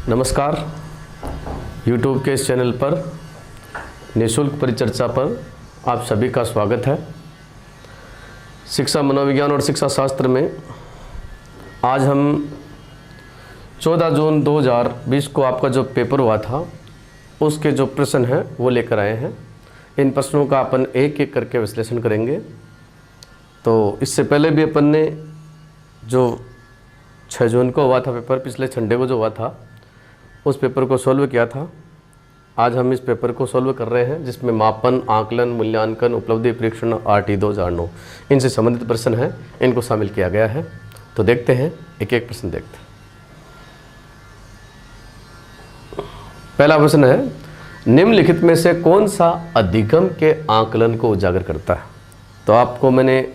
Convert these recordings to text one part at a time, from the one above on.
नमस्कार। YouTube के इस चैनल पर निःशुल्क परिचर्चा पर आप सभी का स्वागत है। शिक्षा मनोविज्ञान और शिक्षा शास्त्र में आज हम 14 जून 2020 को आपका जो पेपर हुआ था उसके जो प्रश्न हैं वो लेकर आए हैं। इन प्रश्नों का अपन एक एक करके विश्लेषण करेंगे। तो इससे पहले भी अपन ने जो 6 जून को हुआ था पेपर, पिछले संडे को जो हुआ था, उस पेपर को सॉल्व किया था। आज हम इस पेपर को सॉल्व कर रहे हैं जिसमें मापन, आकलन, मूल्यांकन, उपलब्धि परीक्षण, RT 2009 इनसे संबंधित प्रश्न हैं, इनको शामिल किया गया है। तो देखते हैं, एक एक प्रश्न देखते हैं। पहला प्रश्न है, निम्नलिखित में से कौन सा अधिगम के आकलन को उजागर करता है? तो आपको मैंने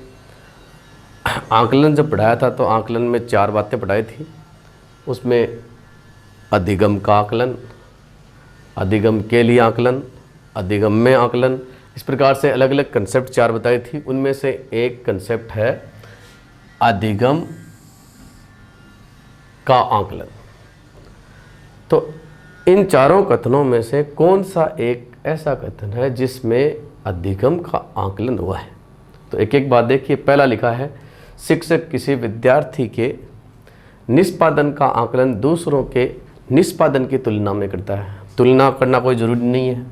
आकलन जब पढ़ाया था तो आकलन में 4 बातें पढ़ाई थी। उसमें अधिगम का आकलन, अधिगम के लिए आकलन, अधिगम में आकलन, इस प्रकार से अलग अलग कंसेप्ट 4 बताई थी। उनमें से एक कंसेप्ट है अधिगम का आकलन। तो इन चारों कथनों में से कौन सा एक ऐसा कथन है जिसमें अधिगम का आकलन हुआ है? तो एक एक बात देखिए। पहला लिखा है, शिक्षक किसी विद्यार्थी के निष्पादन का आकलन दूसरों के निष्पादन की तुलना में करता है। तुलना करना कोई ज़रूरी नहीं है,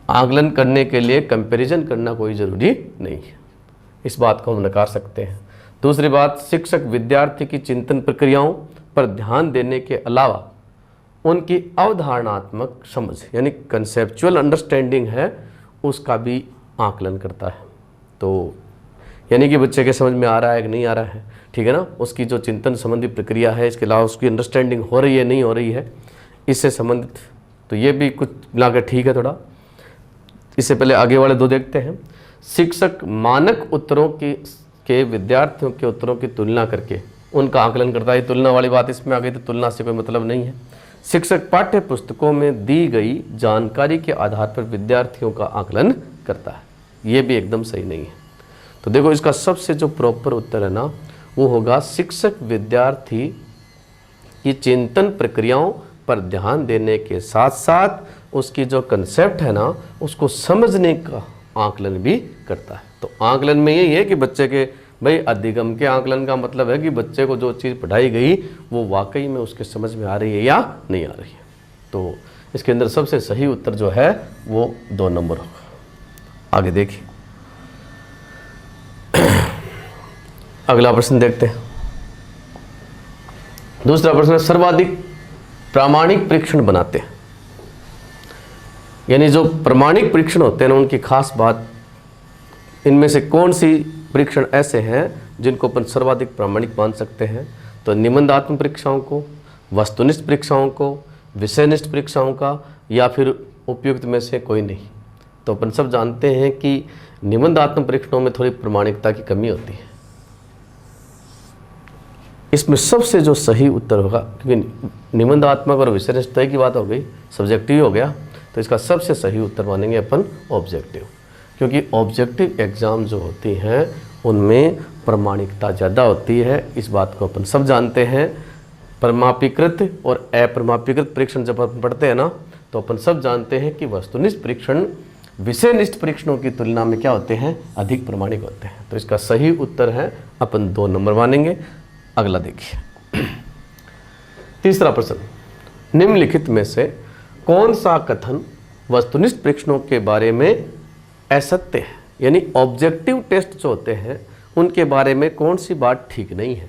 आकलन करने के लिए कंपैरिजन करना कोई ज़रूरी नहीं है, इस बात को हम नकार सकते हैं। दूसरी बात, शिक्षक विद्यार्थी की चिंतन प्रक्रियाओं पर ध्यान देने के अलावा उनकी अवधारणात्मक समझ यानी कंसेप्चुअल अंडरस्टैंडिंग है उसका भी आकलन करता है। तो यानी कि बच्चे के समझ में आ रहा है कि नहीं आ रहा है, ठीक है ना, उसकी जो चिंतन संबंधी प्रक्रिया है, इसके अलावा उसकी अंडरस्टैंडिंग हो रही है नहीं हो रही है, इससे संबंधित। तो ये भी कुछ मिलाकर ठीक है थोड़ा। इससे पहले आगे वाले 2 देखते हैं। शिक्षक मानक उत्तरों के विद्यार्थियों के उत्तरों की तुलना करके उनका आकलन करता है। तुलना वाली बात इसमें आ गई, तो तुलना से कोई मतलब नहीं है। शिक्षक पाठ्य पुस्तकों में दी गई जानकारी के आधार पर विद्यार्थियों का आकलन करता है, ये भी एकदम सही नहीं है। तो देखो, इसका सबसे जो प्रॉपर उत्तर है ना, वो होगा शिक्षक विद्यार्थी की चिंतन प्रक्रियाओं पर ध्यान देने के साथ साथ उसकी जो कंसेप्ट है ना उसको समझने का आकलन भी करता है। तो आकलन में यही है कि बच्चे के भाई अधिगम के आकलन का मतलब है कि बच्चे को जो चीज़ पढ़ाई गई वो वाकई में उसके समझ में आ रही है या नहीं आ रही है। तो इसके अंदर सबसे सही उत्तर जो है वो 2 नंबर होगा। आगे देखिए, अगला प्रश्न देखते हैं। दूसरा प्रश्न है, सर्वाधिक प्रामाणिक परीक्षण बनाते हैं, यानी जो प्रामाणिक परीक्षण होते हैं ना उनकी खास बात, इनमें से कौन सी परीक्षण ऐसे हैं जिनको अपन सर्वाधिक प्रामाणिक मान सकते हैं? तो निबंधात्मक परीक्षाओं को, वस्तुनिष्ठ परीक्षाओं को, विषयनिष्ठ परीक्षाओं का, या फिर उपयुक्त में से कोई नहीं। तो अपन सब जानते हैं कि निबंधात्मक परीक्षणों में थोड़ी प्रामाणिकता की कमी होती है। इसमें सबसे जो सही उत्तर होगा, क्योंकि निबंधात्मक और विषयनिष्ठ की बात हो गई, सब्जेक्टिव हो गया, तो इसका सबसे सही उत्तर मानेंगे अपन ऑब्जेक्टिव, क्योंकि ऑब्जेक्टिव एग्जाम जो होती हैं उनमें प्रामाणिकता ज़्यादा होती है। इस बात को अपन सब जानते हैं। प्रमापीकृत और अप्रमापीकृत परीक्षण जब अपन पढ़ते हैं ना, तो अपन सब जानते हैं कि वस्तुनिष्ठ परीक्षण विषयनिष्ठ परीक्षणों की तुलना में क्या होते हैं, अधिक प्रामाणिक होते हैं। तो इसका सही उत्तर है अपन 2 नंबर मानेंगे। अगला देखिए, तीसरा प्रश्न, निम्नलिखित में से कौन सा कथन वस्तुनिष्ठ परीक्षणों के बारे में असत्य है? यानी ऑब्जेक्टिव टेस्ट जो होते हैं उनके बारे में कौन सी बात ठीक नहीं है?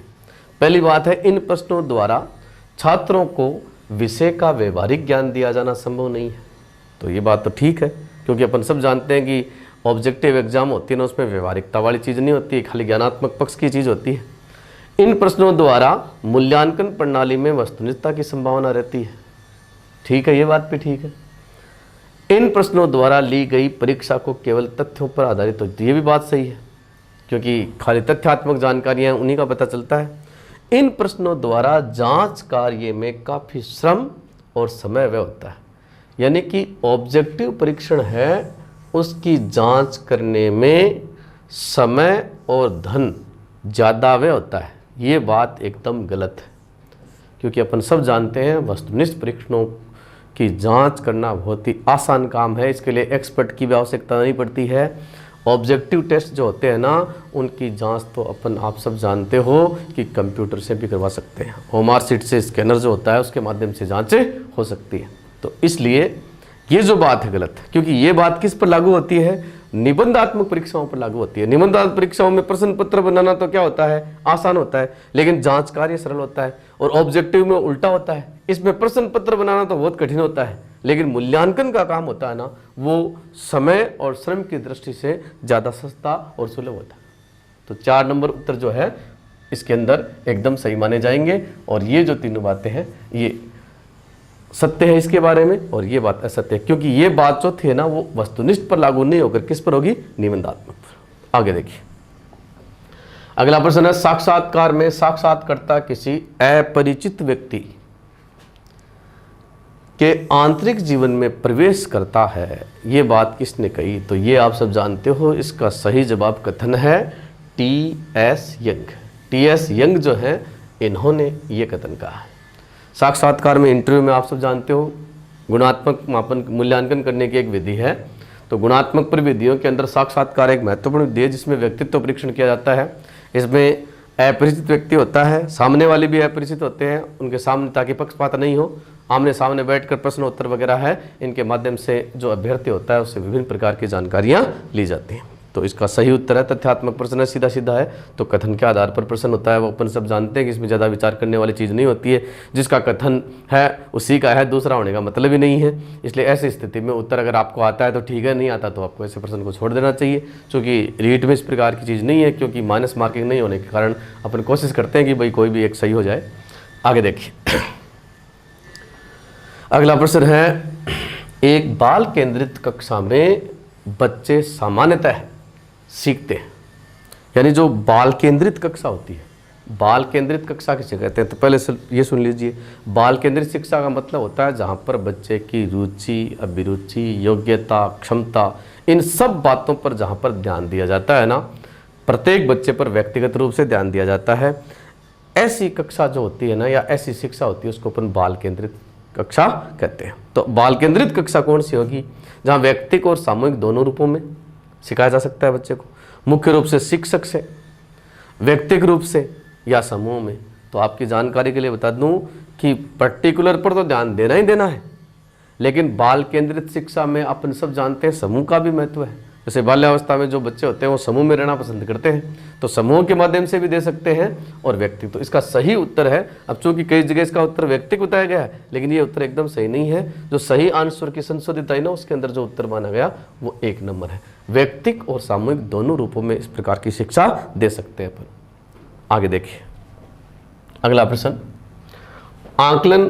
पहली बात है, इन प्रश्नों द्वारा छात्रों को विषय का व्यवहारिक ज्ञान दिया जाना संभव नहीं है। तो ये बात तो ठीक है, क्योंकि अपन सब जानते हैं कि ऑब्जेक्टिव एग्जाम होती है ना, उसमें व्यवहारिकता वाली चीज़ नहीं होती है, खाली ज्ञानात्मक पक्ष की चीज़ होती है। इन प्रश्नों द्वारा मूल्यांकन प्रणाली में वस्तुनिष्ठता की संभावना रहती है, ठीक है, ये बात भी ठीक है। इन प्रश्नों द्वारा ली गई परीक्षा को केवल तथ्यों पर आधारित होती है, ये भी बात सही है, क्योंकि खाली तथ्यात्मक जानकारियां उन्हीं का पता चलता है। इन प्रश्नों द्वारा जांच कार्य में काफ़ी श्रम और समय व्यय होता है, यानी कि ऑब्जेक्टिव परीक्षण है उसकी जांच करने में समय और धन ज़्यादा व्यय होता है। ये बात एकदम गलत है, क्योंकि अपन सब जानते हैं वस्तुनिष्ठ परीक्षणों की जांच करना बहुत ही आसान काम है। इसके लिए एक्सपर्ट की भी आवश्यकता नहीं पड़ती है। ऑब्जेक्टिव टेस्ट जो होते हैं ना, उनकी जांच तो अपन आप सब जानते हो कि कंप्यूटर से भी करवा सकते हैं। होमआर सीट से स्कैनर जो होता है उसके माध्यम से जांचें हो सकती है। तो इसलिए ये जो बात है गलत है, क्योंकि ये बात किस पर लागू होती है? निबंधात्मक परीक्षाओं पर लागू होती है। निबंधात्मक परीक्षाओं में प्रश्न पत्र बनाना तो क्या होता है? आसान होता है, लेकिन जांच कार्य सरल होता है। और ऑब्जेक्टिव में उल्टा होता है, इसमें प्रश्न पत्र बनाना तो बहुत कठिन होता है, लेकिन मूल्यांकन का काम होता है ना, वो समय और श्रम की दृष्टि से ज़्यादा सस्ता और सुलभ होता है। तो 4 नंबर उत्तर जो है इसके अंदर एकदम सही माने जाएंगे। और ये जो तीनों बातें हैं ये सत्य है इसके बारे में, और ये बात असत्य है, क्योंकि ये बात जो थी ना वो वस्तुनिष्ठ पर लागू नहीं होकर किस पर होगी? निबंधात्मक पर। आगे देखिए, अगला प्रश्न है, साक्षात्कार में साक्षात्कारकर्ता किसी अपरिचित व्यक्ति के आंतरिक जीवन में प्रवेश करता है, ये बात किसने कही? तो ये आप सब जानते हो, इसका सही जवाब कथन है टी.एस. यंग। टी.एस. यंग जो है इन्होंने ये कथन कहा है। साक्षात्कार में इंटरव्यू में आप सब जानते हो गुणात्मक मापन मूल्यांकन करने की एक विधि है। तो गुणात्मक प्रविधियों के अंदर साक्षात्कार एक महत्वपूर्ण विधि है जिसमें व्यक्तित्व परीक्षण किया जाता है। इसमें अपरिचित व्यक्ति होता है, सामने वाले भी अपरिचित होते हैं, उनके सामने ताकि पक्षपात नहीं हो, आमने सामने बैठकर प्रश्न उत्तर वगैरह है, इनके माध्यम से जो अभ्यर्थी होता है उससे विभिन्न प्रकार की जानकारियाँ ली जाती हैं। तो इसका सही उत्तर है तथ्यात्मक प्रश्न है, सीधा सीधा है। तो कथन के आधार पर प्रश्न होता है, वो अपन सब जानते हैं कि इसमें ज़्यादा विचार करने वाली चीज़ नहीं होती है। जिसका कथन है उसी का है, दूसरा होने का मतलब ही नहीं है। इसलिए ऐसी स्थिति में उत्तर अगर आपको आता है तो ठीक है, नहीं आता तो आपको ऐसे प्रश्न को छोड़ देना चाहिए, क्योंकि रीट में इस प्रकार की चीज़ नहीं है। क्योंकि माइनस मार्किंग नहीं होने के कारण अपन कोशिश करते हैं कि भाई कोई भी एक सही हो जाए। आगे देखिए, अगला प्रश्न है, एक बाल केंद्रित कक्षा में बच्चे सामान्यतः सीखते हैं, यानी जो बाल केंद्रित कक्षा होती है, बाल केंद्रित कक्षा किसे कहते हैं? तो पहले ये सुन लीजिए, बाल केंद्रित शिक्षा का मतलब होता है जहाँ पर बच्चे की रुचि, अभिरुचि, योग्यता, क्षमता, इन सब बातों पर जहाँ पर ध्यान दिया जाता है ना, प्रत्येक बच्चे पर व्यक्तिगत रूप से ध्यान दिया जाता है। ऐसी कक्षा जो होती है ना, या ऐसी शिक्षा होती है, उसको अपन बाल केंद्रित कक्षा कहते हैं। तो बाल केंद्रित कक्षा कौन सी होगी? जहाँ व्यक्तिक और सामूहिक दोनों रूपों में सिखाया जा सकता है बच्चे को, मुख्य रूप से शिक्षक से, व्यक्तिगत रूप से या समूह में। तो आपकी जानकारी के लिए बता दूं कि पर्टिकुलर पर तो ध्यान देना ही देना है, लेकिन बाल केंद्रित शिक्षा में अपन सब जानते हैं समूह का भी महत्व है। जैसे बाल्यावस्था में जो बच्चे होते हैं वो समूह में रहना पसंद करते हैं, तो समूह के माध्यम से भी दे सकते हैं और व्यक्ति। तो इसका सही उत्तर है, अब चूंकि कई जगह इसका उत्तर व्यक्ति बताया गया है, लेकिन ये उत्तर एकदम सही नहीं है। जो सही आंसर की संशोधित आई ना, उसके अंदर जो उत्तर माना गया वो 1 नंबर है। व्यक्तिक और सामूहिक दोनों रूपों में इस प्रकार की शिक्षा दे सकते हैं अपन। आगे देखिए, अगला प्रश्न, आकलन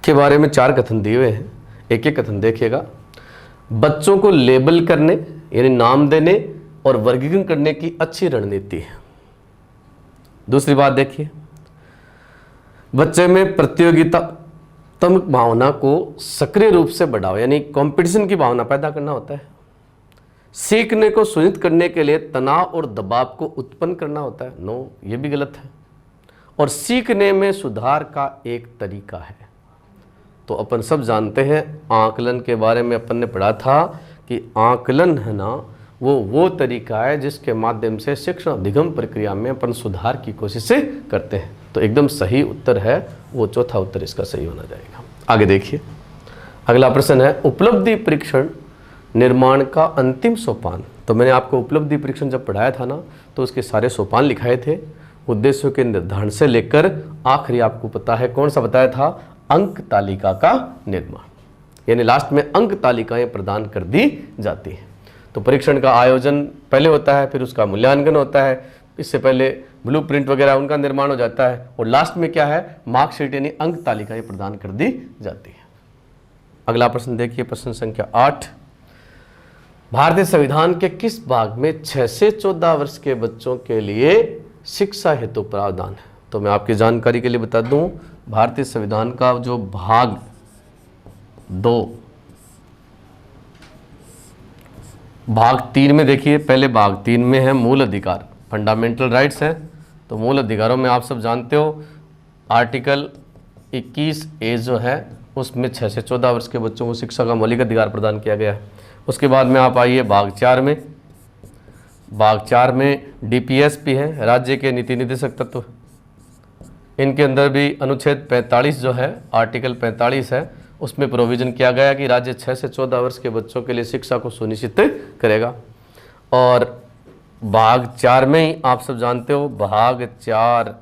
के बारे में 4 कथन दिए हुए हैं, एक एक कथन देखिएगा। बच्चों को लेबल करने यानी नाम देने और वर्गीकरण करने की अच्छी रणनीति है। दूसरी बात देखिए, बच्चे में प्रतियोगितात्मक भावना को सक्रिय रूप से बढ़ाओ, यानी कंपटीशन की भावना पैदा करना होता है। सीखने को सुनिश्चित करने के लिए तनाव और दबाव को उत्पन्न करना होता है। नो, ये भी गलत है। और सीखने में सुधार का एक तरीका है। तो अपन सब जानते हैं आकलन के बारे में अपन ने पढ़ा था कि आकलन है ना, वो तरीका है जिसके माध्यम से शिक्षण अधिगम प्रक्रिया में अपन सुधार की कोशिश से करते हैं। तो एकदम सही उत्तर है वो चौथा उत्तर इसका सही होना जाएगा। आगे देखिए, अगला प्रश्न है, उपलब्धि परीक्षण निर्माण का अंतिम सोपान। तो मैंने आपको उपलब्धि परीक्षण जब पढ़ाया था ना, तो उसके सारे सोपान लिखाए थे, उद्देश्यों के निर्धारण से लेकर आखिरी आपको पता है कौन सा बताया था, अंक तालिका का निर्माण, यानी लास्ट में अंक तालिकाएं प्रदान कर दी जाती हैं। तो परीक्षण का आयोजन पहले होता है, फिर उसका मूल्यांकन होता है, इससे पहले ब्लूप्रिंट वगैरह उनका निर्माण हो जाता है, और लास्ट में क्या है, मार्कशीट यानी अंक तालिकाएं प्रदान कर दी जाती है। अगला प्रश्न देखिए, प्रश्न संख्या 8, भारतीय संविधान के किस भाग में 6 से 14 वर्ष के बच्चों के लिए शिक्षा हेतु प्रावधान है? तो मैं आपकी जानकारी के लिए बता दूं, भारतीय संविधान का जो भाग 2 भाग 3 में देखिए, पहले भाग 3 में है मूल अधिकार, फंडामेंटल राइट्स हैं। तो मूल अधिकारों में आप सब जानते हो आर्टिकल 21A जो है उसमें 6 से 14 वर्ष के बच्चों को शिक्षा का मौलिक अधिकार प्रदान किया गया है। उसके बाद में आप आइए भाग 4 में। भाग 4 में DPSP है, राज्य के नीति निर्देशक तत्व। इनके अंदर भी अनुच्छेद 45 जो है, आर्टिकल 45 है, उसमें प्रोविजन किया गया कि राज्य 6 से 14 वर्ष के बच्चों के लिए शिक्षा को सुनिश्चित करेगा। और भाग 4 में ही आप सब जानते हो, भाग 4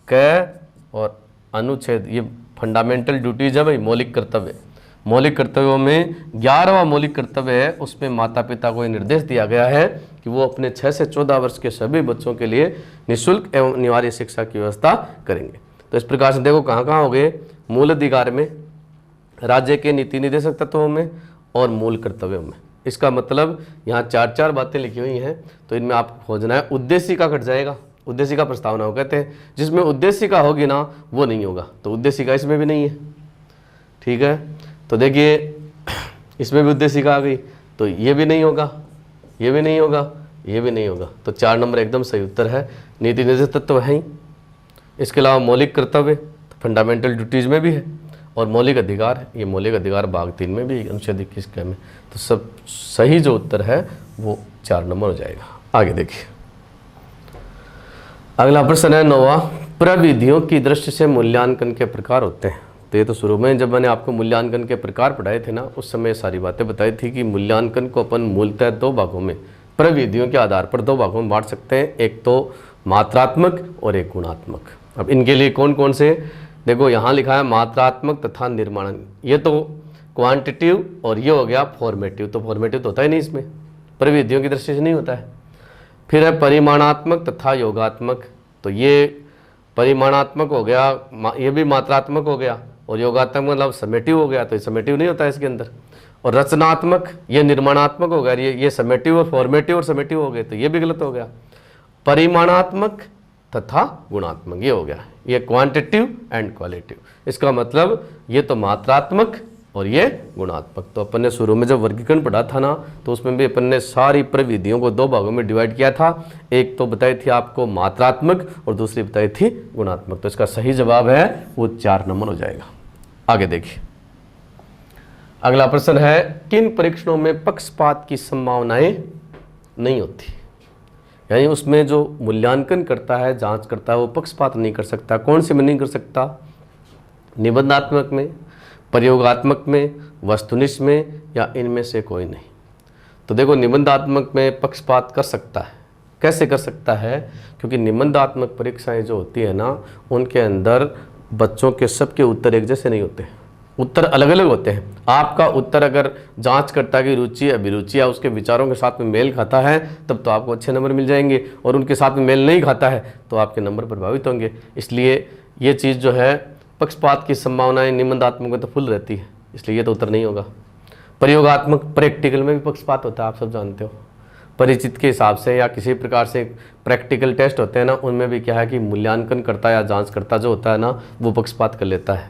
क और अनुच्छेद, ये फंडामेंटल ड्यूटीज है भाई, मौलिक कर्तव्य। मौलिक कर्तव्यों में 11वां मौलिक कर्तव्य है, उसमें माता पिता को ये निर्देश दिया गया है कि वो अपने 6 से 14 वर्ष के सभी बच्चों के लिए निःशुल्क एवं अनिवार्य शिक्षा की व्यवस्था करेंगे। तो इस प्रकार से देखो कहाँ कहाँ हो गए, मूल अधिकार में, राज्य के नीति निर्देशक तत्वों में और मूल कर्तव्यों में। इसका मतलब यहाँ 4 बातें लिखी हुई हैं, तो इनमें आपको खोजना है। उद्देशिका कट जाएगा, उद्देशिका प्रस्तावना हो कहते हैं, जिसमें उद्देशिका होगी ना वो नहीं होगा, तो उद्देशिका इसमें भी नहीं है। ठीक है, तो देखिए इसमें भी उद्देशिका आ गई, तो ये भी नहीं होगा, ये भी नहीं होगा, ये भी नहीं होगा। तो 4 नंबर एकदम सही उत्तर है। नीति निर्देशक तत्व है ही, इसके अलावा मौलिक कर्तव्य फंडामेंटल ड्यूटीज में भी है, और मौलिक अधिकार, ये मौलिक अधिकार भाग 3 में भी, अनुच्छेद 21 के में। तो सब सही जो उत्तर है वो 4 नंबर हो जाएगा। आगे देखिए, अगला प्रश्न है 9वां, प्रविधियों की दृष्टि से मूल्यांकन के प्रकार होते हैं। तो ये तो शुरू में जब मैंने आपको मूल्यांकन के प्रकार पढ़ाए थे ना, उस समय सारी बातें बताई थी कि मूल्यांकन को अपन मूलतः 2 भागों में, प्रविधियों के आधार पर 2 भागों में बांट सकते हैं, एक तो मात्रात्मक और एक गुणात्मक। अब इनके लिए कौन कौन से, देखो यहाँ लिखा है मात्रात्मक तथा निर्माण, ये तो क्वांटिटिव और ये हो गया फॉर्मेटिव। तो फॉर्मेटिव तो होता ही नहीं इसमें, प्रविधियों की दृष्टि से नहीं होता है। फिर है परिमाणात्मक तथा योगात्मक, तो ये परिमाणात्मक हो गया, ये भी मात्रात्मक हो गया, और योगात्मक मतलब समेटिव हो गया, तो ये समेटिव नहीं होता है इसके अंदर। और रचनात्मक, ये निर्माणात्मक हो गया, ये समेटिव और फॉर्मेटिव और समेटिव हो गए, तो ये भी गलत हो गया। परिमाणात्मक तथा गुणात्मक ये हो गया, ये क्वांटिटिव एंड क्वालिटिव। इसका मतलब ये तो मात्रात्मक और ये गुणात्मक। तो अपन ने शुरू में जब वर्गीकरण पढ़ा था ना, तो उसमें भी अपन ने सारी प्रविधियों को 2 भागों में डिवाइड किया था। एक तो बताई थी आपको मात्रात्मक और दूसरी बताई थी गुणात्मक। तो इसका सही जवाब है वो 4 नंबर हो जाएगा। आगे देखिए, अगला प्रश्न है, किन परीक्षणों में पक्षपात की संभावनाएं नहीं होती? यानी उसमें जो मूल्यांकन करता है, जांच करता है, वो पक्षपात नहीं कर सकता। कौन से में नहीं कर सकता? निबंधात्मक में, प्रयोगात्मक में, वस्तुनिष्ठ में, या इनमें से कोई नहीं। तो देखो निबंधात्मक में पक्षपात कर सकता है। कैसे कर सकता है? क्योंकि निबंधात्मक परीक्षाएं जो होती है ना, उनके अंदर बच्चों के सबके उत्तर एक जैसे नहीं होते हैं, उत्तर अलग अलग होते हैं। आपका उत्तर अगर जांचकर्ता की रुचि, अभिरुचि या उसके विचारों के साथ में मेल खाता है, तब तो आपको अच्छे नंबर मिल जाएंगे, और उनके साथ में मेल नहीं खाता है तो आपके नंबर प्रभावित होंगे। इसलिए ये चीज़ जो है, पक्षपात की संभावनाएं निबंधात्मक में तो फुल रहती है, इसलिए ये तो उत्तर नहीं होगा। प्रयोगात्मक, प्रैक्टिकल में भी पक्षपात होता है, आप सब जानते हो। परिचित के हिसाब से या किसी प्रकार से प्रैक्टिकल टेस्ट होते हैं ना, उनमें भी क्या है कि मूल्यांकन करता या जांचकर्ता जो होता है ना, वो पक्षपात कर लेता है।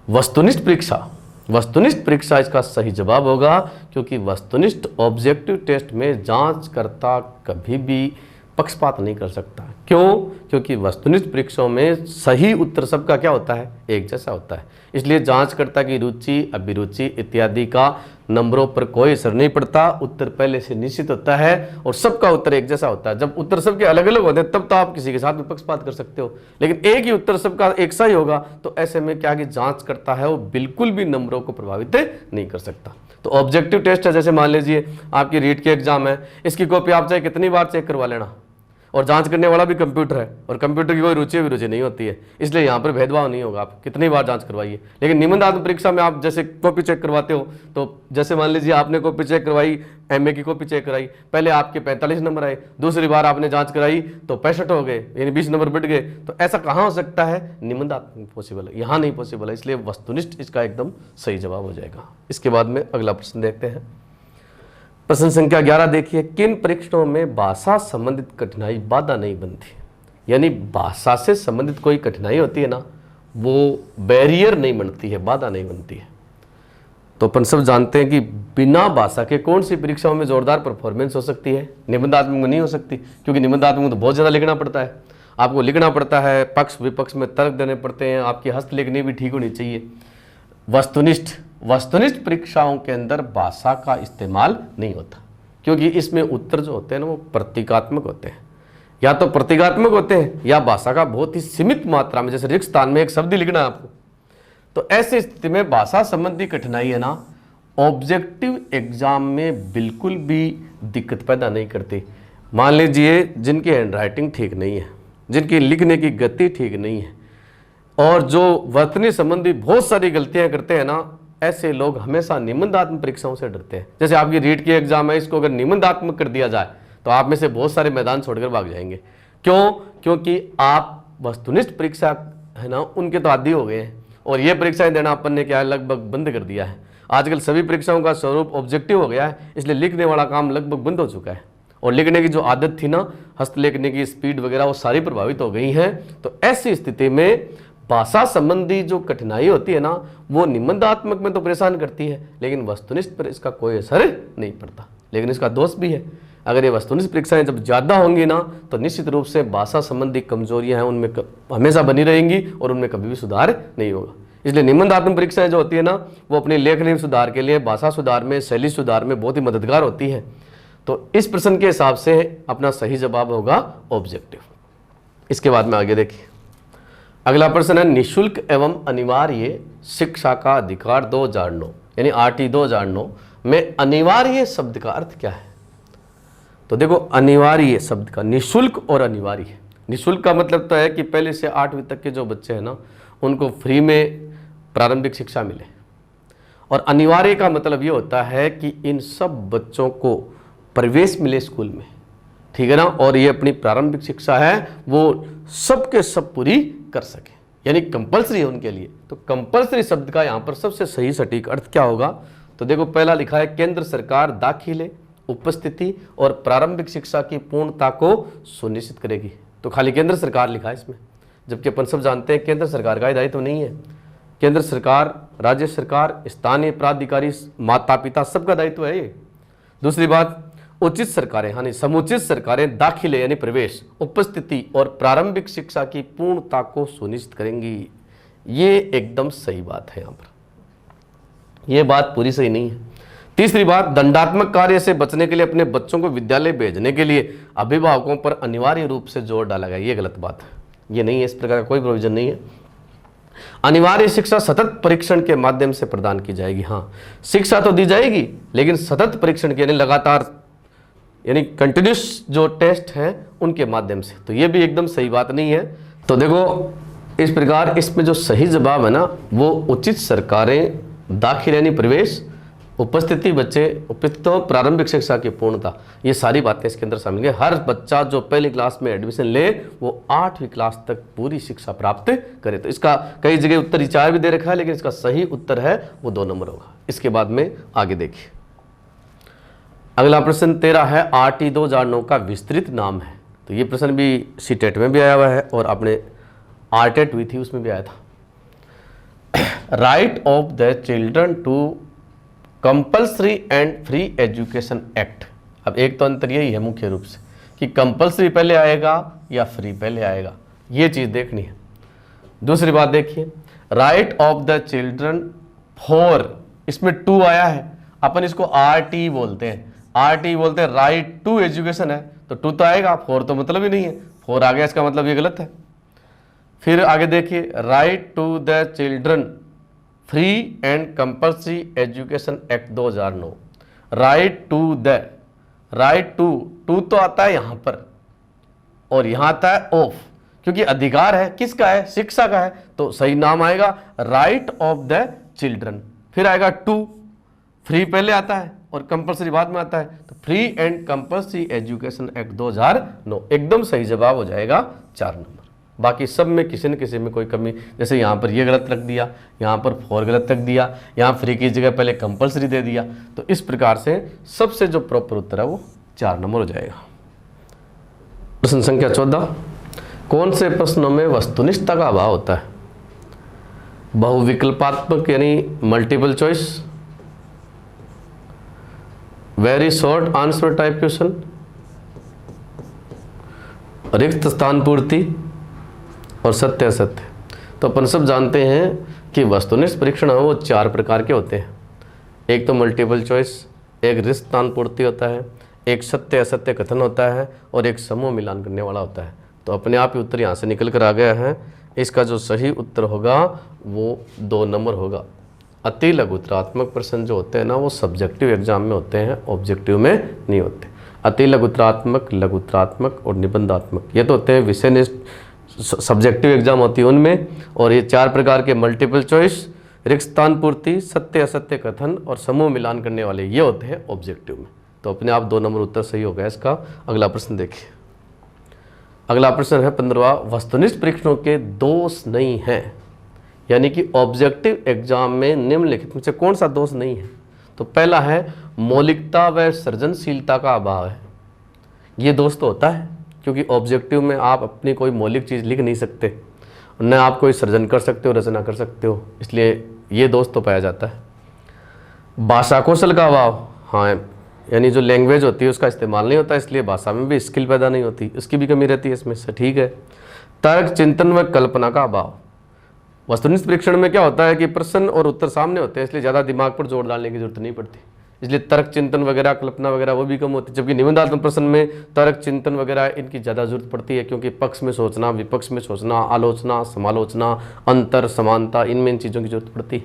वस्तुनिष्ठ परीक्षा, वस्तुनिष्ठ परीक्षा इसका सही जवाब होगा, क्योंकि वस्तुनिष्ठ ऑब्जेक्टिव टेस्ट में जांचकर्ता कभी भी पक्षपात नहीं कर सकता। क्यों? क्योंकि वस्तुनिष्ठ परीक्षाओं में सही उत्तर सबका क्या होता है? एक जैसा होता है। इसलिए जांचकर्ता की रुचि, अभिरुचि इत्यादि का नंबरों पर कोई असर नहीं पड़ता, उत्तर पहले से निश्चित होता है और सबका उत्तर एक जैसा होता है। जब उत्तर सबके अलग अलग होते हैं तब तो आप किसी के साथ में पक्षपात कर सकते हो, लेकिन एक ही उत्तर सबका एक सा ही होगा, तो ऐसे में क्या कि जांचकर्ता है वो बिल्कुल भी नंबरों को प्रभावित नहीं कर सकता। तो ऑब्जेक्टिव टेस्ट है, जैसे मान लीजिए आपकी रीट की एग्जाम है, इसकी कॉपी आप चाहे कितनी बार चेक करवा लेना, और जांच करने वाला भी कंप्यूटर है, और कंप्यूटर की कोई रुचि अभिरुचि नहीं होती है, इसलिए यहाँ पर भेदभाव नहीं होगा, आप कितनी बार जांच करवाइए। लेकिन निबंधात्मक परीक्षा में आप जैसे कॉपी चेक करवाते हो, तो जैसे मान लीजिए आपने कॉपी चेक करवाई, एमए की कॉपी चेक कराई, पहले आपके 45 नंबर आए, दूसरी बार आपने जांच कराई तो 65 हो गए, यानी 20 नंबर बढ़ गए। तो ऐसा कहाँ हो सकता है? निबंधात्मक पॉसिबल है, यहाँ नहीं पॉसिबल है, इसलिए वस्तुनिष्ठ इसका एकदम सही जवाब हो जाएगा। इसके बाद में अगला प्रश्न देखते हैं, प्रश्न संख्या 11 देखिए, किन परीक्षणों में भाषा संबंधित कठिनाई बाधा नहीं बनती? यानी भाषा से संबंधित कोई कठिनाई होती है ना, वो बैरियर नहीं बनती है, बाधा नहीं बनती है। तो अपन सब जानते हैं कि बिना भाषा के कौन सी परीक्षाओं में जोरदार परफॉर्मेंस हो सकती है? निबंधात्मक में नहीं हो सकती, क्योंकि निबंधात्मक में तो बहुत ज़्यादा लिखना पड़ता है। आपको लिखना पड़ता है, पक्ष विपक्ष में तर्क देने पड़ते हैं, आपकी हस्तलेखनी भी ठीक होनी चाहिए। वस्तुनिष्ठ परीक्षाओं के अंदर भाषा का इस्तेमाल नहीं होता, क्योंकि इसमें उत्तर जो होते हैं ना वो प्रतीकात्मक होते हैं, या तो प्रतीकात्मक होते हैं या भाषा का बहुत ही सीमित मात्रा में, जैसे रिक्त स्थान में एक शब्द लिखना है आपको। तो ऐसी स्थिति में भाषा संबंधी कठिनाई है ना, ऑब्जेक्टिव एग्जाम में बिल्कुल भी दिक्कत पैदा नहीं करती। मान लीजिए जिनकी हैंडराइटिंग ठीक नहीं है, जिनकी लिखने की गति ठीक नहीं है, और जो वर्तनी संबंधी बहुत सारी गलतियां करते हैं ना, ऐसे लोग हमेशा निबंधात्मक परीक्षाओं से डरते हैं। जैसे आपकी रीट की एग्जाम है, इसको अगर निबंधात्मक कर दिया जाए तो आप में से बहुत सारे मैदान छोड़कर भाग जाएंगे। क्यों? क्योंकि आप वस्तुनिष्ठ परीक्षा है ना उनके तो आदी हो गए हैं, और ये परीक्षाएं देना अपन ने क्या है लगभग बंद कर दिया है। आजकल सभी परीक्षाओं का स्वरूप ऑब्जेक्टिव हो गया है, इसलिए लिखने वाला काम लगभग बंद हो चुका है, और लिखने की जो आदत थी ना, हस्तलेखनी की स्पीड वगैरह, वो सारी प्रभावित हो गई हैं। तो ऐसी स्थिति में भाषा संबंधी जो कठिनाई होती है ना, वो निबंधात्मक में तो परेशान करती है, लेकिन वस्तुनिष्ठ पर इसका कोई असर नहीं पड़ता। लेकिन इसका दोष भी है, अगर ये वस्तुनिष्ठ परीक्षाएं जब ज़्यादा होंगी ना, तो निश्चित रूप से भाषा संबंधी कमजोरियां हैं उनमें हमेशा बनी रहेंगी, और उनमें कभी भी सुधार नहीं होगा। इसलिए निबंधात्मक परीक्षाएं जो होती है ना, वो अपने लेखनी सुधार के लिए, भाषा सुधार में, शैली सुधार में बहुत ही मददगार होती है। तो इस प्रश्न के हिसाब से अपना सही जवाब होगा ऑब्जेक्टिव। इसके बाद में आगे देखिए, अगला प्रश्न है निःशुल्क एवं अनिवार्य शिक्षा का अधिकार 2009 यानी RT 2009 में अनिवार्य शब्द का अर्थ क्या है? तो देखो, अनिवार्य शब्द का निःशुल्क और अनिवार्य, निःशुल्क का मतलब तो है कि पहले से 8वीं तक के जो बच्चे हैं ना, उनको फ्री में प्रारंभिक शिक्षा मिले, और अनिवार्य का मतलब ये होता है कि इन सब बच्चों को प्रवेश मिले स्कूल में, ठीक है ना, और ये अपनी प्रारंभिक शिक्षा है वो सबके सब पूरी कर सके, यानी कंपलसरी है उनके लिए। तो कंपलसरी शब्द का यहाँ पर सबसे सही सटीक अर्थ क्या होगा? तो देखो, पहला लिखा है केंद्र सरकार दाखिले, उपस्थिति और प्रारंभिक शिक्षा की पूर्णता को सुनिश्चित करेगी। तो खाली केंद्र सरकार लिखा है इसमें, जबकि अपन सब जानते हैं केंद्र सरकार का दायित्व तो नहीं है। केंद्र सरकार, राज्य सरकार, स्थानीय प्राधिकारी, माता पिता, सबका दायित्व है ये। दूसरी बात, उचित सरकारें यानी समुचित सरकारें दाखिले यानी प्रवेश, उपस्थिति और प्रारंभिक शिक्षा की पूर्णता को सुनिश्चित करेंगी। ये एकदम सही बात है, यहाँ पर यह बात पूरी सही नहीं है। तीसरी बात, दंडात्मक कार्य से बचने के लिए अपने बच्चों को विद्यालय भेजने के लिए अभिभावकों पर अनिवार्य रूप से जोर डाला गया, ये गलत बात है, ये नहीं है, इस प्रकार का कोई प्रोविजन नहीं है। अनिवार्य शिक्षा सतत परीक्षण के माध्यम से प्रदान की जाएगी। हाँ, शिक्षा तो दी जाएगी, लेकिन सतत परीक्षण के, यानी लगातार, यानी कंटिन्यूस जो टेस्ट हैं उनके माध्यम से। तो ये भी एकदम सही बात नहीं है। तो देखो, इस प्रकार इसमें जो सही जवाब है ना, वो उचित सरकारें दाखिल यानी प्रवेश, उपस्थिति बच्चे, उपस्थिति, प्रारंभिक शिक्षा की पूर्णता, ये सारी बातें इसके अंदर शामिल है। हर बच्चा जो पहली क्लास में एडमिशन ले वो 8वीं क्लास तक पूरी शिक्षा प्राप्त करे। तो इसका कई जगह उत्तर 4 भी दे रखा है, लेकिन इसका सही उत्तर है वो 2 नंबर होगा। इसके बाद में आगे देखिए, अगला प्रश्न 13 है RT 2009 का विस्तृत नाम है। तो ये प्रश्न भी CTET में भी आया हुआ है, और आपने RTET हुई थी उसमें भी आया था। Right of the children to compulsory and free education act. अब एक तो अंतर यही है मुख्य रूप से कि कंपल्सरी पहले आएगा या फ्री पहले आएगा, ये चीज़ देखनी है। दूसरी बात देखिए, right of the children for, इसमें टू आया है, अपन इसको RT बोलते हैं, RT बोलते हैं, राइट टू एजुकेशन है, तो टू तो आएगा, फोर तो मतलब ही नहीं है, फोर आ गया, इसका मतलब ये गलत है। फिर आगे देखिए, right to the children free and compulsory education act 2009, right to the, right to तो आता है यहां पर, और यहां आता है ऑफ, क्योंकि अधिकार है किसका है? शिक्षा का है, तो सही नाम आएगा राइट ऑफ द चिल्ड्रन। फिर आएगा टू, फ्री पहले आता है और कंपल्सरी बाद में आता है, तो free and compulsory education act 2009 एकदम सही जवाब हो जाएगा 4 नंबर। बाकी सब में किसी न किसी में कोई कमी, जैसे यहाँ पर ये गलत रख दिया, यहाँ पर 4 गलत रख दिया, यहाँ फ्री की जगह पहले कंपल्सरी दे दिया, तो इस प्रकार से सबसे जो प्रॉपर उत्तर है वो 4 नंबर हो जाएगा। प्रश्न संख्या 14, कौन से प्रश्नों में वस्तुनिष्ठता का अभाव होता है? बहुविकल्पात्मक यानी multiple choice, very short answer type question, रिक्त स्थान पूर्ति, और सत्य असत्य। तो अपन सब जानते हैं कि वस्तुनिष्ठ परीक्षण है वो 4 प्रकार के होते हैं। एक तो मल्टीपल चॉइस, एक रिक्त स्थान पूर्ति होता है, एक सत्य असत्य कथन होता है और एक समूह मिलान करने वाला होता है। तो अपने आप ही उत्तर यहाँ से निकल कर आ गया है। इसका जो सही उत्तर होगा वो 2 नंबर होगा। अति लघुत्तरात्मक प्रश्न जो होते हैं ना वो सब्जेक्टिव एग्जाम में होते हैं, ऑब्जेक्टिव में नहीं होते। अति लघुत्तरात्मक, लघुत्तरात्मक और निबंधात्मक ये तो होते हैं विषयनिष्ठ सब्जेक्टिव एग्जाम होती है उनमें। और ये 4 प्रकार के मल्टीपल चॉइस, रिक्त स्थान पूर्ति, सत्य असत्य कथन और समूह मिलान करने वाले ये होते हैं ऑब्जेक्टिव में। तो अपने आप 2 नंबर उत्तर सही हो गया इसका। अगला प्रश्न देखिए। अगला प्रश्न है 15वां, वस्तुनिष्ठ परीक्षणों के दोष नहीं हैं, यानी कि ऑब्जेक्टिव एग्जाम में निम्नलिखित में से कौन सा दोष नहीं है। तो पहला है मौलिकता व सृजनशीलता का अभाव है। ये दोष तो होता है क्योंकि ऑब्जेक्टिव में आप अपनी कोई मौलिक चीज़ लिख नहीं सकते, न आप कोई सृजन कर सकते हो, रचना कर सकते हो, इसलिए ये दोष तो पाया जाता है। भाषा कौशल का अभाव, हाँ, यानी जो लैंग्वेज होती है उसका इस्तेमाल नहीं होता, इसलिए भाषा में भी स्किल पैदा नहीं होती, इसकी भी कमी रहती है इसमें से, ठीक है। तर्क, चिंतन व कल्पना का अभाव। वस्तुनिष्ठ परीक्षण में क्या होता है कि प्रश्न और उत्तर सामने होते हैं, इसलिए ज़्यादा दिमाग पर जोर डालने की जरूरत नहीं पड़ती, इसलिए तर्क चिंतन वगैरह, कल्पना वगैरह वो भी कम होती है। जबकि निबंधात्मक प्रश्न में तर्क चिंतन वगैरह इनकी ज़्यादा जरूरत पड़ती है, क्योंकि पक्ष में सोचना, विपक्ष में सोचना, आलोचना, समालोचना, अंतर, समानता, इनमें इन चीज़ों की जरूरत पड़ती है।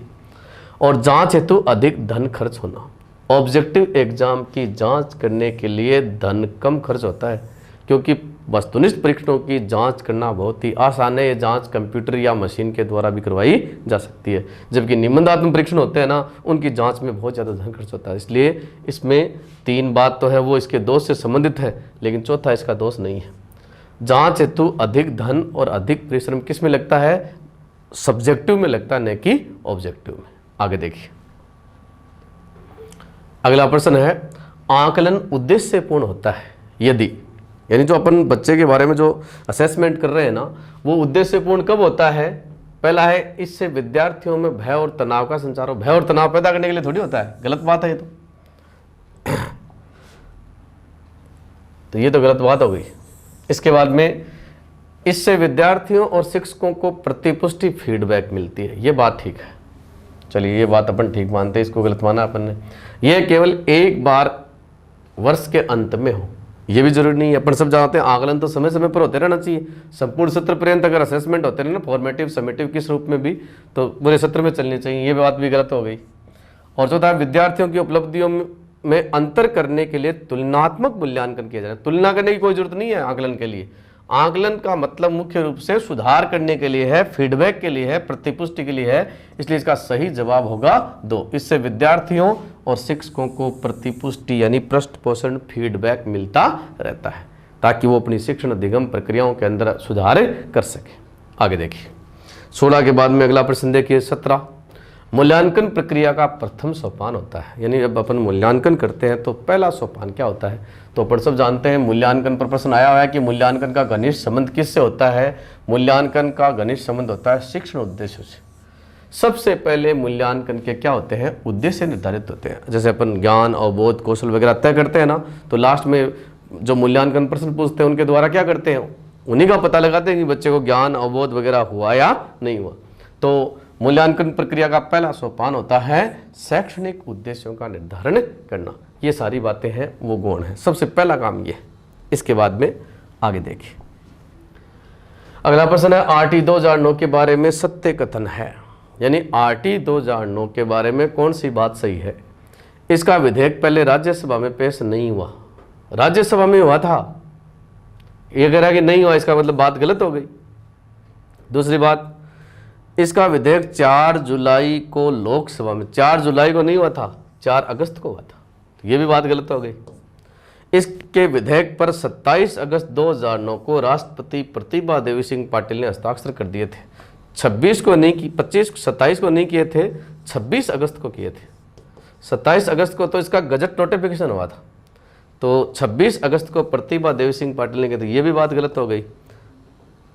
और जांच हेतु अधिक धन खर्च होना। ऑब्जेक्टिव एग्जाम की जांच करने के लिए धन कम खर्च होता है, क्योंकि वस्तुनिष्ठ परीक्षणों की जांच करना बहुत ही आसान है। ये जांच कंप्यूटर या मशीन के द्वारा भी करवाई जा सकती है। जबकि निबंधात्मक परीक्षण होते हैं ना, उनकी जांच में बहुत ज़्यादा धन खर्च होता है। इसलिए इसमें 3 बात तो है वो इसके दोष से संबंधित है, लेकिन चौथा इसका दोष नहीं है। जांच हेतु अधिक धन और अधिक परिश्रम किस में लगता है? सब्जेक्टिव में लगता है, न कि ऑब्जेक्टिव में। आगे देखिए। अगला प्रश्न है, आकलन उद्देश्यपूर्ण होता है यदि, यानी जो अपन बच्चे के बारे में जो असेसमेंट कर रहे हैं ना, वो उद्देश्यपूर्ण कब होता है? पहला है, इससे विद्यार्थियों में भय और तनाव का संचार हो। भय और तनाव पैदा करने के लिए थोड़ी होता है, गलत बात है ये तो ये तो गलत बात हो गई। इसके बाद में, इससे विद्यार्थियों और शिक्षकों को प्रतिपुष्टि फीडबैक मिलती है। ये बात ठीक है, चलिए ये बात अपन ठीक मानते हैं, इसको गलत माना अपन ने। यह केवल एक बार वर्ष के अंत में हो, ये भी जरूरी नहीं है। अपन सब जानते हैं आकलन तो समय समय पर होते रहना चाहिए। संपूर्ण सत्र पर्यंत अगर असेसमेंट होते रहे ना, फॉर्मेटिव समेटिव किस रूप में भी, तो पूरे सत्र में चलनी चाहिए। ये बात भी गलत हो गई। और चौथा, विद्यार्थियों की उपलब्धियों में अंतर करने के लिए तुलनात्मक मूल्यांकन किया जाए। तुलना करने की कोई जरूरत नहीं है आकलन के लिए। आकलन का मतलब मुख्य रूप से सुधार करने के लिए है, फीडबैक के लिए है, प्रतिपुष्टि के लिए है। इसलिए इसका सही जवाब होगा 2। इससे विद्यार्थियों और शिक्षकों को प्रतिपुष्टि यानी पृष्ठ पोषण फीडबैक मिलता रहता है, ताकि वो अपनी शिक्षण अधिगम प्रक्रियाओं के अंदर सुधार कर सके। आगे देखिए 16 के बाद में अगला प्रश्न देखिए 17। मूल्यांकन प्रक्रिया का प्रथम सोपान होता है, यानी जब अपन मूल्यांकन करते हैं तो पहला सोपान क्या होता है? तो अपन सब जानते हैं, मूल्यांकन पर प्रश्न आया हुआ है कि मूल्यांकन का घनिष्ठ संबंध किससे होता है? मूल्यांकन का घनिष्ठ संबंध होता है शिक्षण उद्देश्यों से। सबसे पहले मूल्यांकन के क्या होते हैं? उद्देश्य निर्धारित होते हैं। जैसे अपन ज्ञान, अवबोध, कौशल वगैरह तय करते हैं ना, तो लास्ट में जो मूल्यांकन प्रश्न पूछते हैं उनके द्वारा क्या करते हैं? उन्हीं का पता लगाते हैं कि बच्चे को ज्ञान, अवबोध वगैरह हुआ या नहीं हुआ। तो मूल्यांकन प्रक्रिया का पहला सोपान होता है शैक्षणिक उद्देश्यों का निर्धारण करना। ये सारी बातें हैं वो गौण है, सबसे पहला काम ये है। इसके बाद में आगे देखिए। अगला प्रश्न है, आरटी 2009 के बारे में सत्य कथन है, यानी आरटी 2009 के बारे में कौन सी बात सही है? इसका विधेयक पहले राज्यसभा में पेश नहीं हुआ। राज्यसभा में हुआ था, ये कह रहा है कि नहीं हुआ, इसका मतलब बात गलत हो गई। दूसरी बात, इसका विधेयक 4 जुलाई को लोकसभा में, 4 जुलाई को नहीं हुआ था, 4 अगस्त को हुआ था, तो ये भी बात गलत हो गई। इसके विधेयक पर 27 अगस्त 2009 को राष्ट्रपति प्रतिभा देवी सिंह पाटिल ने हस्ताक्षर कर दिए थे। 26 को नहीं की, 27 को नहीं किए थे, 26 अगस्त को किए थे। 27 अगस्त को तो इसका गजट नोटिफिकेशन हुआ था, तो 26 अगस्त को प्रतिभा देवी सिंह पाटिल ने किए थे, ये भी बात गलत हो गई।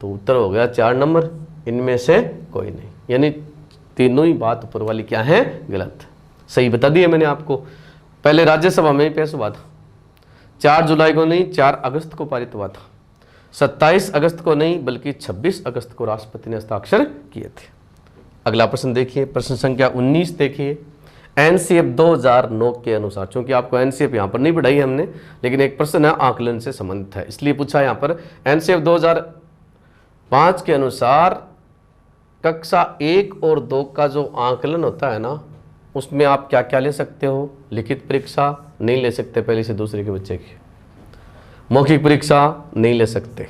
तो उत्तर हो गया 4 नंबर, इनमें से कोई नहीं, यानी तीनों ही बात ऊपर वाली क्या है? गलत। सही बता दिए मैंने आपको। पहले राज्यसभा में ही पेश हुआ था, 4 जुलाई को नहीं, 4 अगस्त को पारित हुआ था। 27 अगस्त को नहीं बल्कि 26 अगस्त को राष्ट्रपति ने हस्ताक्षर किए थे। अगला प्रश्न देखिए, प्रश्न संख्या 19 देखिए। एनसीएफ 2009 के अनुसार, चूंकि आपको एनसीएफ यहाँ पर नहीं पढ़ाई है हमने, लेकिन एक प्रश्न है आकलन से संबंधित है, इसलिए पूछा यहाँ पर। एनसीएफ 2005 के अनुसार कक्षा 1 और 2 का जो आकलन होता है ना, उसमें आप क्या क्या ले सकते हो? लिखित परीक्षा नहीं ले सकते पहली से दूसरे के बच्चे की, मौखिक परीक्षा नहीं ले सकते,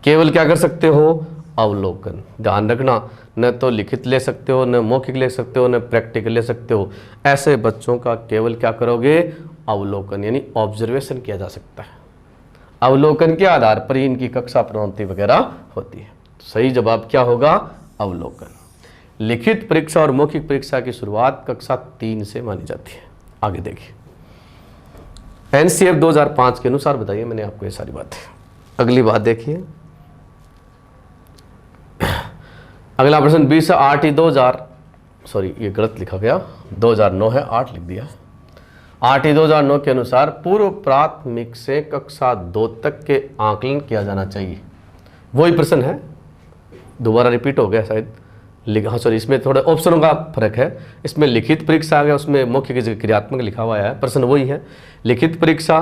केवल क्या कर सकते हो? अवलोकन। ध्यान रखना, न तो लिखित ले सकते हो, न मौखिक ले सकते हो, न प्रैक्टिकल ले सकते हो। ऐसे बच्चों का केवल क्या करोगे? अवलोकन, यानी ऑब्जर्वेशन किया जा सकता है। अवलोकन के आधार पर ही इनकी कक्षा प्रवृत्ति वगैरह होती है। तो सही जवाब क्या होगा? अवलोकन। लिखित परीक्षा और मौखिक परीक्षा की शुरुआत कक्षा 3 से मानी जाती है। आगे देखिए, एनसीएफ 2005 के अनुसार बताइए, मैंने आपको ये सारी बातें। अगली बात देखिए, अगला प्रश्न 20 2000 सॉरी ये गलत लिखा गया, 2009 है, 8 लिख दिया। 2009 के अनुसार पूर्व प्राथमिक से कक्षा 2 तक के आकलन किया जाना चाहिए। वही प्रश्न है, दोबारा रिपीट हो गया शायद, हाँ सॉरी, इसमें थोड़ा ऑप्शनों का फर्क है। इसमें लिखित परीक्षा आ गया, उसमें मौखिक की जगह क्रियात्मक लिखा हुआ है। प्रश्न वही है, लिखित परीक्षा।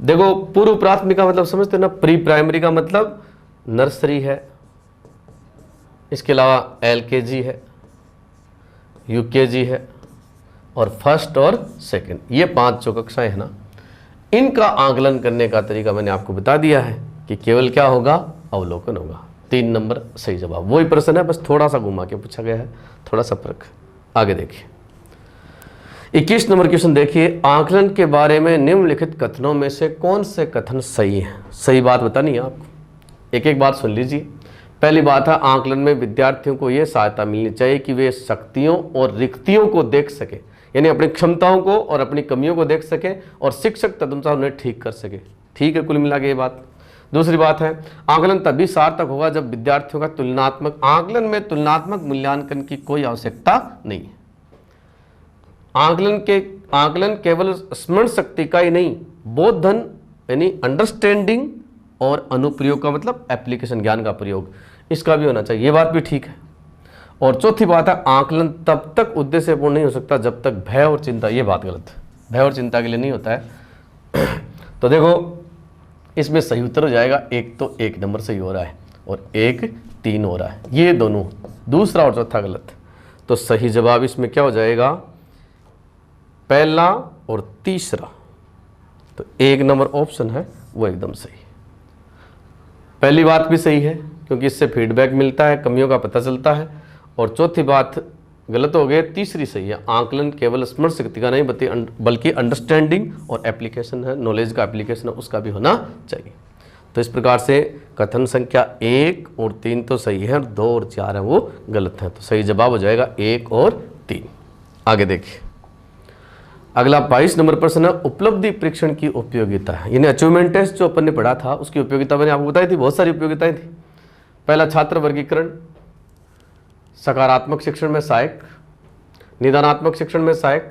देखो पूर्व प्राथमिक का मतलब समझते हो ना, प्री प्राइमरी का मतलब नर्सरी है, इसके अलावा एलकेजी है, यूकेजी है, और फर्स्ट और सेकंड, ये 5 जो कक्षाएं हैं ना, इनका आकलन करने का तरीका मैंने आपको बता दिया है कि केवल क्या होगा? अवलोकन होगा। 3 नंबर सही जवाब। वही प्रश्न है, बस थोड़ा सा घुमा के पूछा गया है, थोड़ा सा फर्क। आगे देखिए, 21 नंबर क्वेश्चन देखिए, आकलन के बारे में निम्नलिखित कथनों में से कौन से कथन सही है? सही बात बतानी है आपको, एक एक बात सुन लीजिए। पहली बात है, आकलन में विद्यार्थियों को यह सहायता मिलनी चाहिए कि वे शक्तियों और रिक्तियों को देख सके, यानी अपनी क्षमताओं को और अपनी कमियों को देख सके, और शिक्षक तदनुसार उन्हें ठीक कर सके। ठीक है, कुल मिला के ये बात। दूसरी बात है, आकलन तभी सार्थक होगा जब विद्यार्थियों का तुलनात्मक, आकलन में तुलनात्मक मूल्यांकन की कोई आवश्यकता नहीं है। आकलन केवल स्मरण शक्ति का ही नहीं, बोधन यानी अंडरस्टैंडिंग और अनुप्रयोग का मतलब एप्लीकेशन, ज्ञान का प्रयोग, इसका भी होना चाहिए। ये बात भी ठीक है। और चौथी बात है, आकलन तब तक उद्देश्यपूर्ण नहीं हो सकता जब तक भय और चिंता, ये बात गलत है, भय और चिंता के लिए नहीं होता है। तो देखो इसमें सही उत्तर हो जाएगा, एक तो 1 नंबर सही हो रहा है और 1 3 हो रहा है, ये दोनों, दूसरा और चौथा गलत। तो सही जवाब इसमें क्या हो जाएगा? पहला और तीसरा। तो 1 नंबर ऑप्शन है वो एकदम सही। पहली बात भी सही है क्योंकि इससे फीडबैक मिलता है, कमियों का पता चलता है, और चौथी बात गलत हो गई, तीसरी सही है। आकलन केवल स्मरण शक्ति का नहीं बल्कि अंडरस्टैंडिंग और एप्लीकेशन है, नॉलेज का एप्लीकेशन है, उसका भी होना चाहिए। तो इस प्रकार से कथन संख्या 1 और 3 तो सही है, और 2 और 4 है वो गलत है। तो सही जवाब हो जाएगा 1 और 3। आगे देखिए, अगला 22 नंबर प्रश्न है, उपलब्धि परीक्षण की उपयोगिता है, यानी अचीवमेंट टेस्ट जो अपन ने पढ़ा था उसकी उपयोगिता मैंने आपको बताई थी, बहुत सारी उपयोगिताएं थी। पहला, छात्र वर्गीकरण, सकारात्मक शिक्षण में सहायक, निदानात्मक शिक्षण में सहायक,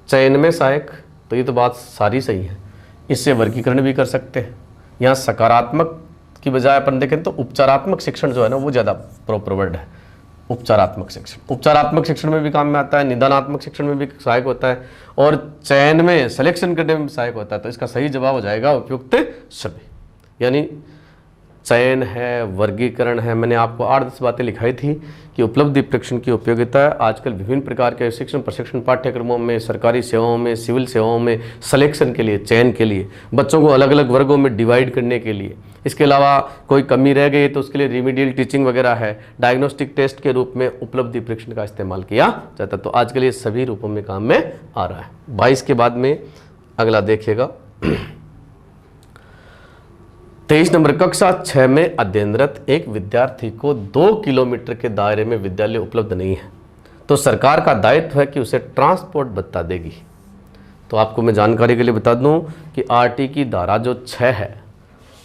चयन में सहायक। तो ये तो बात सारी सही है, इससे वर्गीकरण भी कर सकते हैं। यहाँ सकारात्मक की बजाय अपन देखें तो उपचारात्मक शिक्षण जो है ना वो ज़्यादा प्रॉपर वर्ड है, उपचारात्मक शिक्षण। उपचारात्मक शिक्षण में भी काम में आता है, निदानात्मक शिक्षण में भी सहायक होता है, और चयन में, सिलेक्शन करने में सहायक होता है। तो इसका सही जवाब हो जाएगा उपयुक्त सभी, यानी चयन है, वर्गीकरण है। मैंने आपको 8-10 बातें लिखाई थी कि उपलब्धि परीक्षण की उपयोगिता है। आजकल विभिन्न प्रकार के शिक्षण प्रशिक्षण पाठ्यक्रमों में, सरकारी सेवाओं में, सिविल सेवाओं में सिलेक्शन के लिए, चयन के लिए, बच्चों को अलग अलग वर्गों में डिवाइड करने के लिए, इसके अलावा कोई कमी रह गई तो उसके लिए रिमीडियल टीचिंग वगैरह है, डायग्नोस्टिक टेस्ट के रूप में उपलब्धि परीक्षण का इस्तेमाल किया जाता है। तो आजकल ये सभी रूपों में काम में आ रहा है। 22 के बाद में अगला देखिएगा, 23 नंबर, कक्षा 6 में अध्ययनरत एक विद्यार्थी को 2 किलोमीटर के दायरे में विद्यालय उपलब्ध नहीं है, तो सरकार का दायित्व है कि उसे ट्रांसपोर्ट भत्ता देगी। तो आपको मैं जानकारी के लिए बता दूं कि आरटी की धारा जो 6 है